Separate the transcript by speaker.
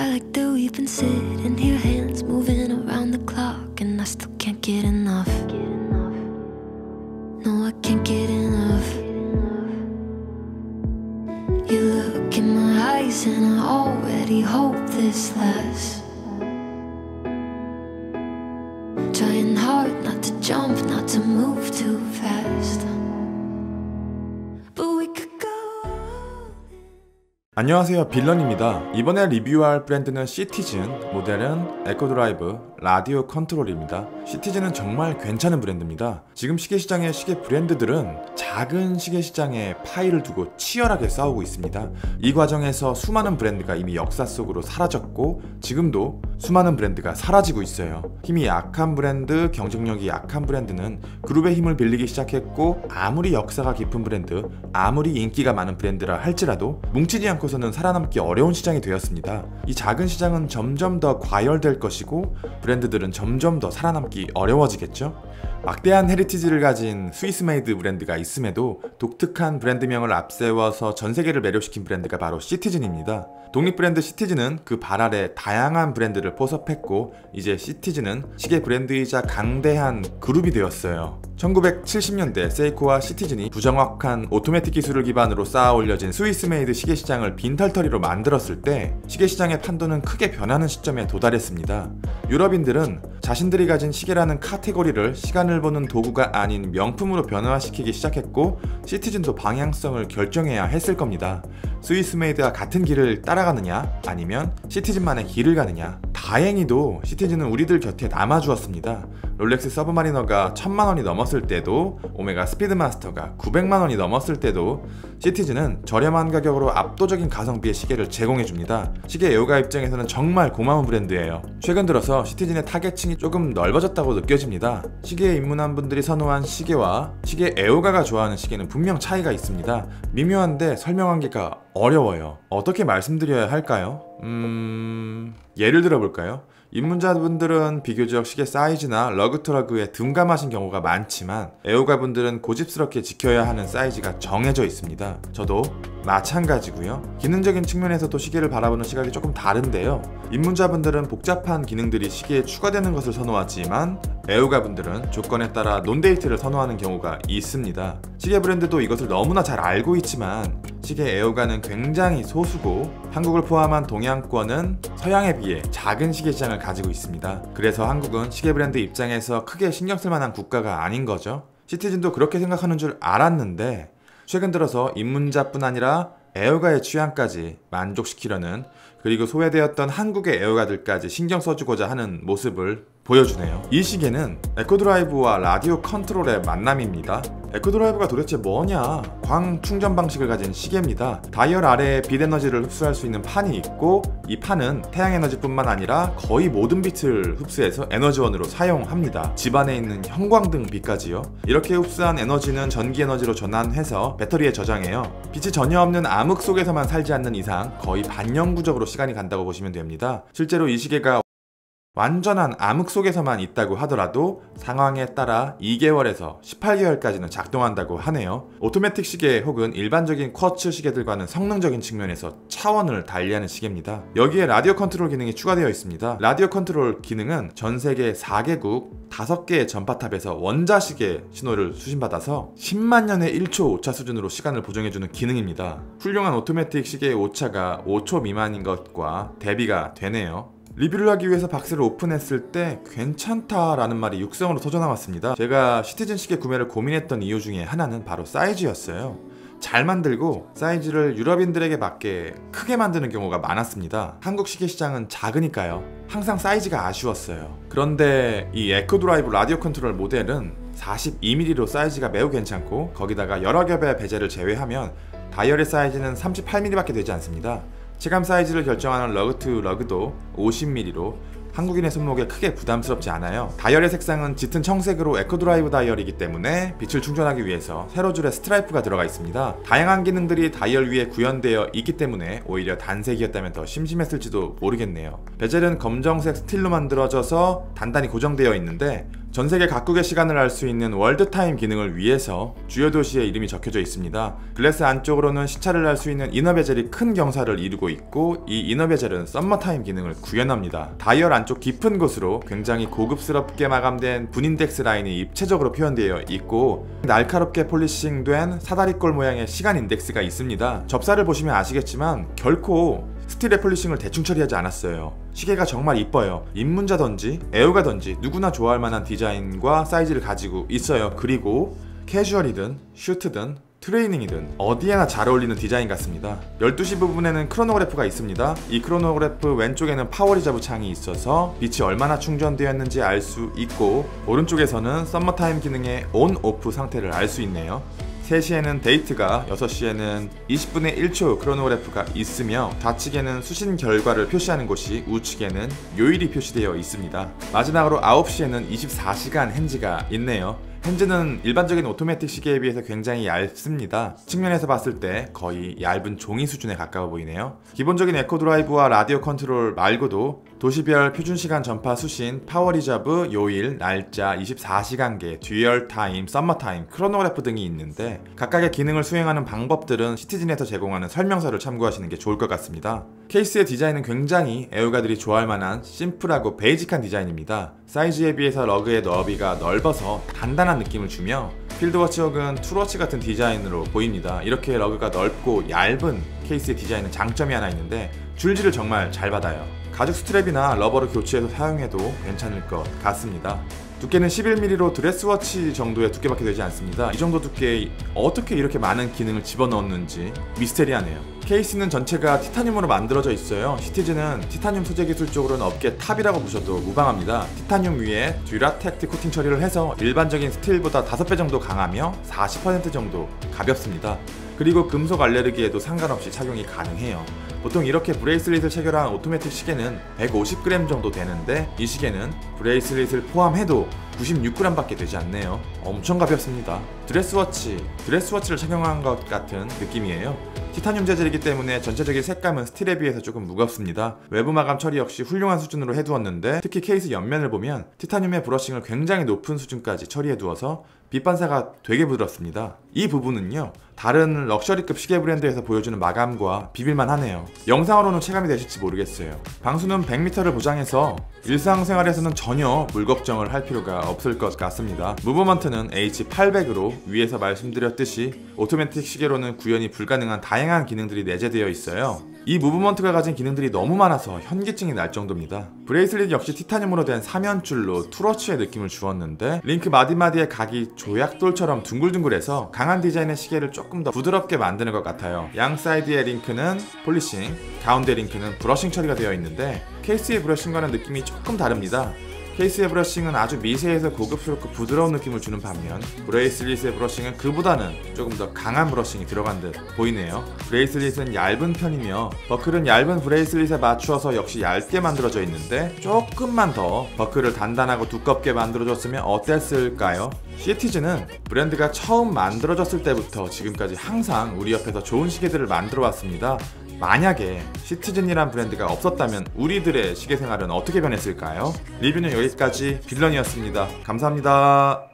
Speaker 1: I like that we've been sitting here, hands moving around the clock, and I still can't get enough. No, I can't get enough. You look in my eyes and I already hope this lasts. Trying hard not to jump, not to move too fast. But we could go.
Speaker 2: 안녕하세요, 빌런입니다. 이번에 리뷰할 브랜드는 시티즌, 모델은 에코드라이브, 라디오 컨트롤입니다. 시티즌은 정말 괜찮은 브랜드입니다. 지금 시계시장의 시계 브랜드들은 작은 시계시장에 파이를 두고 치열하게 싸우고 있습니다. 이 과정에서 수많은 브랜드가 이미 역사 속으로 사라졌고 지금도 수많은 브랜드가 사라지고 있어요. 힘이 약한 브랜드, 경쟁력이 약한 브랜드는 그룹의 힘을 빌리기 시작했고, 아무리 역사가 깊은 브랜드, 아무리 인기가 많은 브랜드라 할지라도 뭉치지 않고서는 살아남기 어려운 시장이 되었습니다. 이 작은 시장은 점점 더 과열될 것이고 브랜드들은 점점 더 살아남기 어려워지겠죠? 막대한 헤리티지를 가진 스위스메이드 브랜드가 있음에도 독특한 브랜드명을 앞세워서 전세계를 매료시킨 브랜드가 바로 시티즌입니다. 독립 브랜드 시티즌은 그 발 아래 다양한 브랜드를 포섭했고, 이제 시티즌은 시계 브랜드이자 강대한 그룹이 되었어요. 1970년대 세이코와 시티즌이 부정확한 오토매틱 기술을 기반으로 쌓아 올려진 스위스메이드 시계 시장을 빈털터리로 만들었을 때 시계 시장의 판도는 크게 변하는 시점에 도달했습니다. 유럽인들은 자신들이 가진 시계라는 카테고리를 시간을 보는 도구가 아닌 명품으로 변화시키기 시작했고, 시티즌도 방향성을 결정해야 했을 겁니다. 스위스메이드와 같은 길을 따라가느냐, 아니면 시티즌만의 길을 가느냐. 다행히도 시티즌은 우리들 곁에 남아주었습니다. 롤렉스 서브마리너가 1000만원이 넘었을 때도, 오메가 스피드마스터가 900만원이 넘었을 때도 시티즌은 저렴한 가격으로 압도적인 가성비의 시계를 제공해줍니다. 시계 애호가 입장에서는 정말 고마운 브랜드예요. 최근 들어서 시티즌의 타겟층이 조금 넓어졌다고 느껴집니다. 시계에 입문한 분들이 선호한 시계와 시계 애호가가 좋아하는 시계는 분명 차이가 있습니다. 미묘한데 설명하기가 어려워요. 어떻게 말씀드려야 할까요? 예를 들어볼까요? 입문자분들은 비교적 시계 사이즈나 러그트러그에 둔감하신 경우가 많지만 애호가분들은 고집스럽게 지켜야 하는 사이즈가 정해져 있습니다. 저도 마찬가지고요. 기능적인 측면에서도 시계를 바라보는 시각이 조금 다른데요. 입문자분들은 복잡한 기능들이 시계에 추가되는 것을 선호하지만 애호가분들은 조건에 따라 논데이트를 선호하는 경우가 있습니다. 시계 브랜드도 이것을 너무나 잘 알고 있지만 시계 애호가는 굉장히 소수고, 한국을 포함한 동양권은 서양에 비해 작은 시계 시장을 가지고 있습니다. 그래서 한국은 시계 브랜드 입장에서 크게 신경 쓸 만한 국가가 아닌 거죠. 시티즌도 그렇게 생각하는 줄 알았는데, 최근 들어서 입문자뿐 아니라 애호가의 취향까지 만족시키려는, 그리고 소외되었던 한국의 애호가들까지 신경 써주고자 하는 모습을 보여주네요. 이 시계는 에코드라이브와 라디오 컨트롤의 만남입니다. 에코드라이브가 도대체 뭐냐? 광 충전 방식을 가진 시계입니다. 다이얼 아래에 빛 에너지를 흡수할 수 있는 판이 있고, 이 판은 태양 에너지뿐만 아니라 거의 모든 빛을 흡수해서 에너지원으로 사용합니다. 집안에 있는 형광등 빛까지요. 이렇게 흡수한 에너지는 전기 에너지로 전환해서 배터리에 저장해요. 빛이 전혀 없는 암흑 속에서만 살지 않는 이상 거의 반영구적으로 시간이 간다고 보시면 됩니다. 실제로 이 시계가 완전한 암흑 속에서만 있다고 하더라도 상황에 따라 2개월에서 18개월까지는 작동한다고 하네요. 오토매틱 시계 혹은 일반적인 쿼츠 시계들과는 성능적인 측면에서 차원을 달리하는 시계입니다. 여기에 라디오 컨트롤 기능이 추가되어 있습니다. 라디오 컨트롤 기능은 전 세계 4개국 5개의 전파탑에서 원자시계 신호를 수신받아서 10만 년에 1초 오차 수준으로 시간을 보정해주는 기능입니다. 훌륭한 오토매틱 시계의 오차가 5초 미만인 것과 대비가 되네요. 리뷰를 하기 위해서 박스를 오픈했을 때 괜찮다라는 말이 육성으로 터져나왔습니다. 제가 시티즌 시계 구매를 고민했던 이유 중에 하나는 바로 사이즈였어요. 잘 만들고 사이즈를 유럽인들에게 맞게 크게 만드는 경우가 많았습니다. 한국 시계 시장은 작으니까요. 항상 사이즈가 아쉬웠어요. 그런데 이 에코드라이브 라디오 컨트롤 모델은 42mm로 사이즈가 매우 괜찮고, 거기다가 여러 겹의 베젤을 제외하면 다이얼의 사이즈는 38mm밖에 되지 않습니다. 체감 사이즈를 결정하는 러그 투 러그도 50mm로 한국인의 손목에 크게 부담스럽지 않아요. 다이얼의 색상은 짙은 청색으로 에코드라이브 다이얼이기 때문에 빛을 충전하기 위해서 세로 줄에 스트라이프가 들어가 있습니다. 다양한 기능들이 다이얼 위에 구현되어 있기 때문에 오히려 단색이었다면 더 심심했을지도 모르겠네요. 베젤은 검정색 스틸로 만들어져서 단단히 고정되어 있는데 전세계 각국의 시간을 알 수 있는 월드타임 기능을 위해서 주요 도시의 이름이 적혀져 있습니다. 글래스 안쪽으로는 시차를 알 수 있는 이너베젤이 큰 경사를 이루고 있고, 이 이너베젤은 썸머타임 기능을 구현합니다. 다이얼 안쪽 깊은 곳으로 굉장히 고급스럽게 마감된 분인덱스 라인이 입체적으로 표현되어 있고, 날카롭게 폴리싱된 사다리꼴 모양의 시간 인덱스가 있습니다. 접사를 보시면 아시겠지만 결코 스틸의 폴리싱을 대충 처리하지 않았어요. 시계가 정말 이뻐요. 입문자든지 애호가든지 누구나 좋아할 만한 디자인과 사이즈를 가지고 있어요. 그리고 캐주얼이든 슈트든 트레이닝이든 어디에나 잘 어울리는 디자인 같습니다. 12시 부분에는 크로노그래프가 있습니다. 이 크로노그래프 왼쪽에는 파워 리저브 창이 있어서 빛이 얼마나 충전되었는지 알 수 있고, 오른쪽에서는 썸머타임 기능의 온, 오프 상태를 알 수 있네요. 3시에는 데이트가, 6시에는 20분의 1초 크로노그래프가 있으며, 좌측에는 수신 결과를 표시하는 곳이, 우측에는 요일이 표시되어 있습니다. 마지막으로 9시에는 24시간 핸즈가 있네요. 핸즈는 일반적인 오토매틱 시계에 비해서 굉장히 얇습니다. 측면에서 봤을 때 거의 얇은 종이 수준에 가까워 보이네요. 기본적인 에코 드라이브와 라디오 컨트롤 말고도 도시별 표준시간 전파 수신, 파워 리저브, 요일, 날짜, 24시간계, 듀얼 타임, 썸머 타임, 크로노그래프 등이 있는데, 각각의 기능을 수행하는 방법들은 시티즌에서 제공하는 설명서를 참고하시는 게 좋을 것 같습니다. 케이스의 디자인은 굉장히 애호가들이 좋아할 만한 심플하고 베이직한 디자인입니다. 사이즈에 비해서 러그의 너비가 넓어서 단단한 느낌을 주며, 필드워치 혹은 툴워치 같은 디자인으로 보입니다. 이렇게 러그가 넓고 얇은 케이스의 디자인은 장점이 하나 있는데, 줄질을 정말 잘 받아요. 가죽 스트랩이나 러버를 교체해서 사용해도 괜찮을 것 같습니다. 두께는 11mm로 드레스워치 정도의 두께밖에 되지 않습니다. 이 정도 두께에 어떻게 이렇게 많은 기능을 집어넣었는지 미스테리하네요. 케이스는 전체가 티타늄으로 만들어져 있어요. 시티즌은 티타늄 소재 기술적으로는 업계 탑이라고 보셔도 무방합니다. 티타늄 위에 듀라텍트 코팅 처리를 해서 일반적인 스틸보다 5배 정도 강하며 40% 정도 가볍습니다. 그리고 금속 알레르기에도 상관없이 착용이 가능해요. 보통 이렇게 브레이슬릿을 체결한 오토매틱 시계는 150g 정도 되는데, 이 시계는 브레이슬릿을 포함해도 96g 밖에 되지 않네요. 엄청 가볍습니다. 드레스워치를 착용한 것 같은 느낌이에요. 티타늄 재질이기 때문에 전체적인 색감은 스틸에 비해서 조금 무겁습니다. 외부 마감 처리 역시 훌륭한 수준으로 해두었는데, 특히 케이스 옆면을 보면 티타늄의 브러싱을 굉장히 높은 수준까지 처리해두어서 빛 반사가 되게 부드럽습니다. 이 부분은요, 다른 럭셔리급 시계 브랜드에서 보여주는 마감과 비빌만 하네요. 영상으로는 체감이 되실지 모르겠어요. 방수는 100m를 보장해서 일상생활에서는 전혀 물 걱정을 할 필요가 없을 것 같습니다. 무브먼트는 H800으로 위에서 말씀드렸듯이 오토매틱 시계로는 구현이 불가능한 다양한 기능들이 내재되어 있어요. 이 무브먼트가 가진 기능들이 너무 많아서 현기증이 날 정도입니다. 브레이슬릿 역시 티타늄으로 된 3연줄로 툴워치의 느낌을 주었는데, 링크 마디마디의 각이 조약돌처럼 둥글둥글해서 강한 디자인의 시계를 조금 더 부드럽게 만드는 것 같아요. 양 사이드의 링크는 폴리싱, 가운데 링크는 브러싱 처리가 되어 있는데, 케이스의 브러싱과는 느낌이 조금 다릅니다. 케이스의 브러싱은 아주 미세해서 고급스럽고 부드러운 느낌을 주는 반면, 브레이슬릿의 브러싱은 그보다는 조금 더 강한 브러싱이 들어간 듯 보이네요. 브레이슬릿은 얇은 편이며, 버클은 얇은 브레이슬릿에 맞추어서 역시 얇게 만들어져 있는데, 조금만 더 버클을 단단하고 두껍게 만들어줬으면 어땠을까요? 시티즌은 브랜드가 처음 만들어졌을 때부터 지금까지 항상 우리 옆에서 좋은 시계들을 만들어 왔습니다. 만약에 시티즌이란 브랜드가 없었다면 우리들의 시계 생활은 어떻게 변했을까요? 리뷰는 여기까지. 빌런이었습니다. 감사합니다.